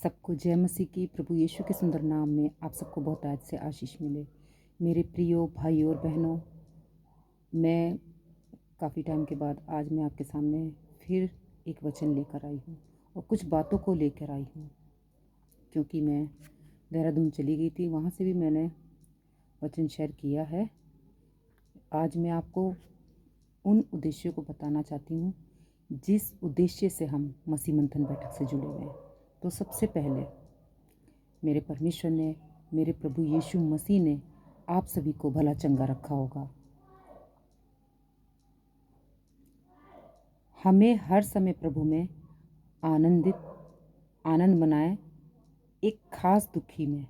सबको जय मसीह की। प्रभु यीशु के सुंदर नाम में आप सबको बहुत आज से आशीष मिले। मेरे प्रियो भाइयों और बहनों, मैं काफ़ी टाइम के बाद आज मैं आपके सामने फिर एक वचन लेकर आई हूँ और कुछ बातों को लेकर आई हूँ, क्योंकि मैं देहरादून चली गई थी, वहाँ से भी मैंने वचन शेयर किया है। आज मैं आपको उन उद्देश्यों को बताना चाहती हूँ जिस उद्देश्य से हम मसीह मंथन बैठक से जुड़े हुए हैं। तो सबसे पहले मेरे परमेश्वर ने, मेरे प्रभु यीशु मसीह ने आप सभी को भला चंगा रखा होगा। हमें हर समय प्रभु में आनंद मनाए, एक खास दुखी में।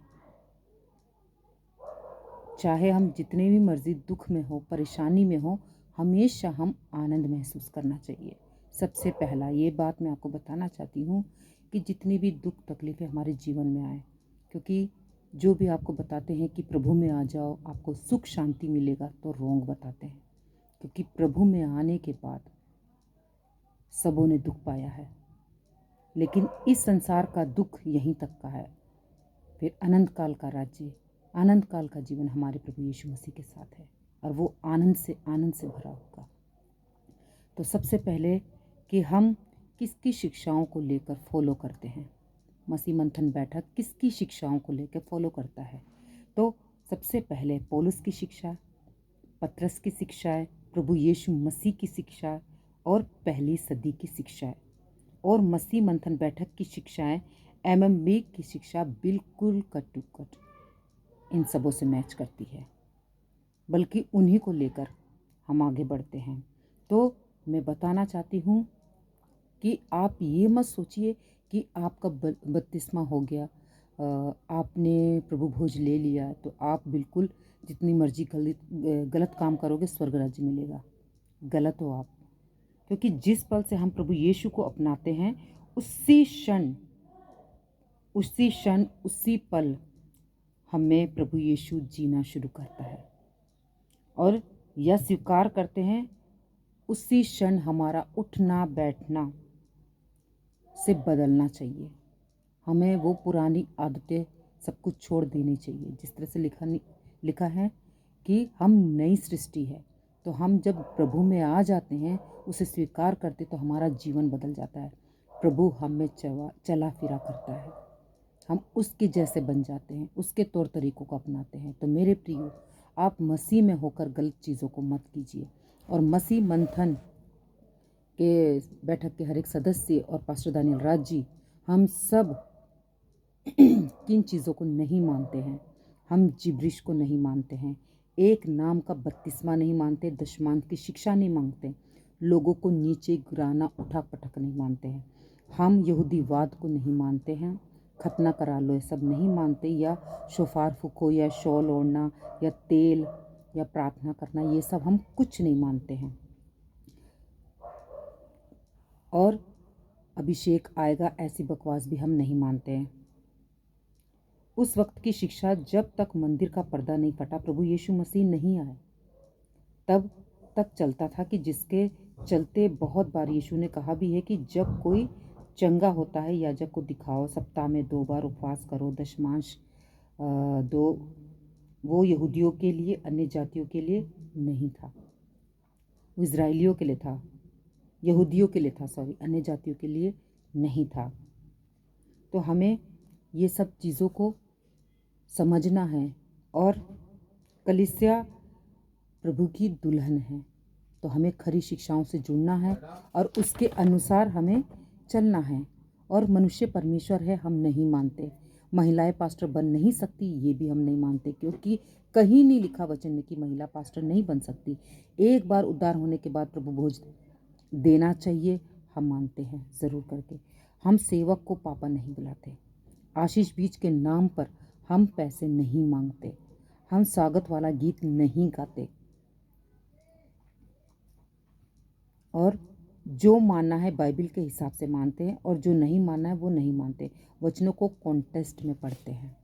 चाहे हम जितने भी मर्जी दुख में हो, परेशानी में हो, हमेशा हम आनंद महसूस करना चाहिए। सबसे पहला ये बात मैं आपको बताना चाहती हूँ कि जितनी भी दुख तकलीफ़ें हमारे जीवन में आए, क्योंकि जो भी आपको बताते हैं कि प्रभु में आ जाओ आपको सुख शांति मिलेगा, तो रोंग बताते हैं। क्योंकि प्रभु में आने के बाद सबों ने दुख पाया है, लेकिन इस संसार का दुख यहीं तक का है। फिर अनंत काल का राज्य, आनंद काल का जीवन हमारे प्रभु यीशु मसीह के साथ है, और वो आनंद से भरा होगा। तो सबसे पहले कि हम किसकी शिक्षाओं को लेकर फॉलो करते हैं, मसीह मंथन बैठक किसकी शिक्षाओं को लेकर फॉलो करता है। तो सबसे पहले पौलुस की शिक्षा, पतरस की शिक्षा है, प्रभु यीशु मसीह की शिक्षा है, और पहली सदी की शिक्षा है। और मसीह मंथन बैठक की शिक्षाएं एमएमबी की शिक्षा बिल्कुल कट टू कट इन सबों से मैच करती है, बल्कि उन्हीं को लेकर हम आगे बढ़ते हैं। तो मैं बताना चाहती हूँ कि आप ये मत सोचिए कि आपका बपतिस्मा हो गया, आपने प्रभु भोज ले लिया तो आप बिल्कुल जितनी मर्जी गलत काम करोगे स्वर्ग राज्य मिलेगा। गलत हो आप, क्योंकि जिस पल से हम प्रभु यीशु को अपनाते हैं उसी क्षण उसी पल हमें प्रभु यीशु जीना शुरू करता है, और यह स्वीकार करते हैं उसी क्षण हमारा उठना बैठना से बदलना चाहिए। हमें वो पुरानी आदतें सब कुछ छोड़ देनी चाहिए। जिस तरह से लिखा है कि हम नई सृष्टि है, तो हम जब प्रभु में आ जाते हैं, उसे स्वीकार करते, तो हमारा जीवन बदल जाता है। प्रभु हमें चला फिरा करता है, हम उसके जैसे बन जाते हैं, उसके तौर तरीकों को अपनाते हैं। तो मेरे प्रियो, आप मसीह में होकर गलत चीज़ों को मत कीजिए। और मसीह मंथन के बैठक के हर एक सदस्य और पास्टर दानियल राज जी, हम सब किन चीज़ों को नहीं मानते हैं। हम जिब्रिश को नहीं मानते हैं, एक नाम का बपतिस्मा नहीं मानते, दशमांश की शिक्षा नहीं मांगते, लोगों को नीचे गिराना उठा पटक नहीं मानते हैं। हम यहूदीवाद को नहीं मानते हैं, खतना करा लो ये सब नहीं मानते, या शोफार फूको, या शॉल ओढ़ना, या तेल, या प्रार्थना करना, ये सब हम कुछ नहीं मानते हैं। और अभिषेक आएगा ऐसी बकवास भी हम नहीं मानते हैं। उस वक्त की शिक्षा, जब तक मंदिर का पर्दा नहीं फटा, प्रभु यीशु मसीह नहीं आए, तब तक चलता था, कि जिसके चलते बहुत बार यीशु ने कहा भी है कि जब कोई चंगा होता है याजक को दिखाओ, सप्ताह में 2 बार उपवास करो, दशमांश दो। वो यहूदियों के लिए, अन्य जातियों के लिए नहीं था, वो इजराइलियों के लिए था, यहूदियों के लिए था, अन्य जातियों के लिए नहीं था। तो हमें ये सब चीज़ों को समझना है। और कलीसिया प्रभु की दुल्हन है, तो हमें खरी शिक्षाओं से जुड़ना है और उसके अनुसार हमें चलना है। और मनुष्य परमेश्वर है, हम नहीं मानते। महिलाएं पास्टर बन नहीं सकती, ये भी हम नहीं मानते, क्योंकि कहीं नहीं लिखा वचन में कि महिला पास्टर नहीं बन सकती। एक बार उद्धार होने के बाद प्रभु भोज देना चाहिए, हम मानते हैं ज़रूर करके। हम सेवक को पापा नहीं बुलाते, आशीष बीज के नाम पर हम पैसे नहीं मांगते, हम स्वागत वाला गीत नहीं गाते। और जो मानना है बाइबल के हिसाब से मानते हैं, और जो नहीं मानना है वो नहीं मानते, वचनों को कॉन्टेस्ट में पढ़ते हैं।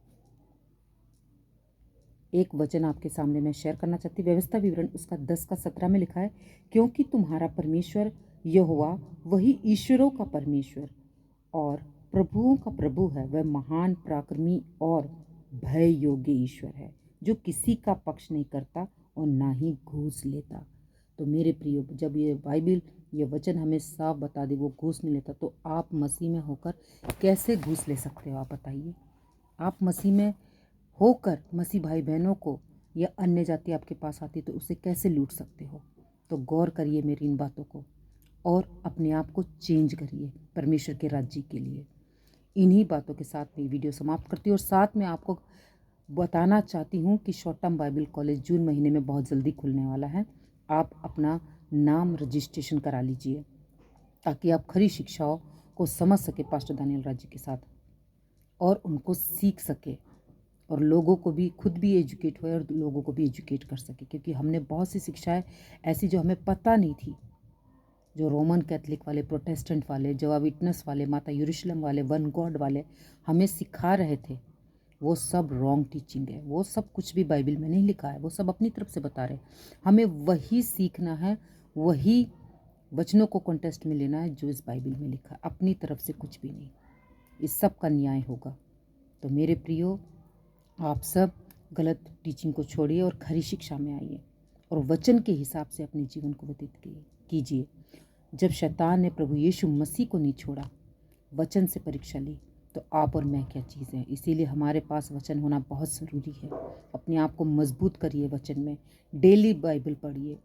एक वचन आपके सामने मैं शेयर करना चाहती हूँ। व्यवस्था विवरण उसका 10 का 17 में लिखा है, क्योंकि तुम्हारा परमेश्वर यहोवा वही ईश्वरों का परमेश्वर और प्रभुओं का प्रभु है, वह महान पराक्रमी और भय योग्य ईश्वर है, जो किसी का पक्ष नहीं करता और ना ही घूस लेता। तो मेरे प्रियो, जब ये बाइबिल ये वचन हमें साफ बता दे वो घूस नहीं लेता, तो आप मसीह में होकर कैसे घूस ले सकते हो? आप बताइए। आप मसीह में होकर मसीह भाई बहनों को या अन्य जाति आपके पास आती तो उसे कैसे लूट सकते हो? तो गौर करिए मेरी इन बातों को और अपने आप को चेंज करिए परमेश्वर के राज्य के लिए। इन्हीं बातों के साथ मैं वीडियो समाप्त करती हूँ और साथ में आपको बताना चाहती हूँ कि शॉर्ट टर्म बाइबल कॉलेज जून महीने में बहुत जल्दी खुलने वाला है। आप अपना नाम रजिस्ट्रेशन करा लीजिए ताकि आप खरी शिक्षाओं को समझ सके पास्टर दानियल राज जी के साथ और उनको सीख सके और लोगों को भी, खुद भी एजुकेट हुए और लोगों को भी एजुकेट कर सके, क्योंकि हमने बहुत सी शिक्षाएं ऐसी जो हमें पता नहीं थी, जो रोमन कैथलिक वाले, प्रोटेस्टेंट वाले, जवा विटनेस वाले, माता यरूशलेम वाले, वन गॉड वाले हमें सिखा रहे थे, वो सब रॉन्ग टीचिंग है। वो सब कुछ भी बाइबल में नहीं लिखा है, वो सब अपनी तरफ से बता रहे। हमें वही सीखना है, वही वचनों को कॉन्टेस्ट में लेना है जो इस बाइबल में लिखा है, अपनी तरफ से कुछ भी नहीं। इस सब का न्याय होगा। तो मेरे प्रियो, आप सब गलत टीचिंग को छोड़िए और खरी शिक्षा में आइए और वचन के हिसाब से अपने जीवन को व्यतीत कीजिए। जब शैतान ने प्रभु यीशु मसीह को नहीं छोड़ा, वचन से परीक्षा ली, तो आप और मैं क्या चीज़ है? इसीलिए हमारे पास वचन होना बहुत ज़रूरी है। अपने आप को मजबूत करिए वचन में, डेली बाइबल पढ़िए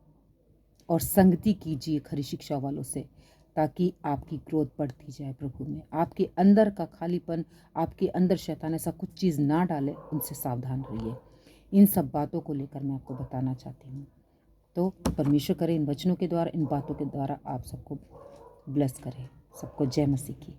और संगति कीजिए खरी शिक्षा वालों से, ताकि आपकी ग्रोथ बढ़ती जाए प्रभु में। आपके अंदर का खालीपन, आपके अंदर शैतान ऐसा कुछ चीज़ ना डाले, उनसे सावधान रहिए। इन सब बातों को लेकर मैं आपको बताना चाहती हूँ। तो परमेश्वर करे इन वचनों के द्वारा, इन बातों के द्वारा आप सबको ब्लेस करे। सबको जय मसीह की।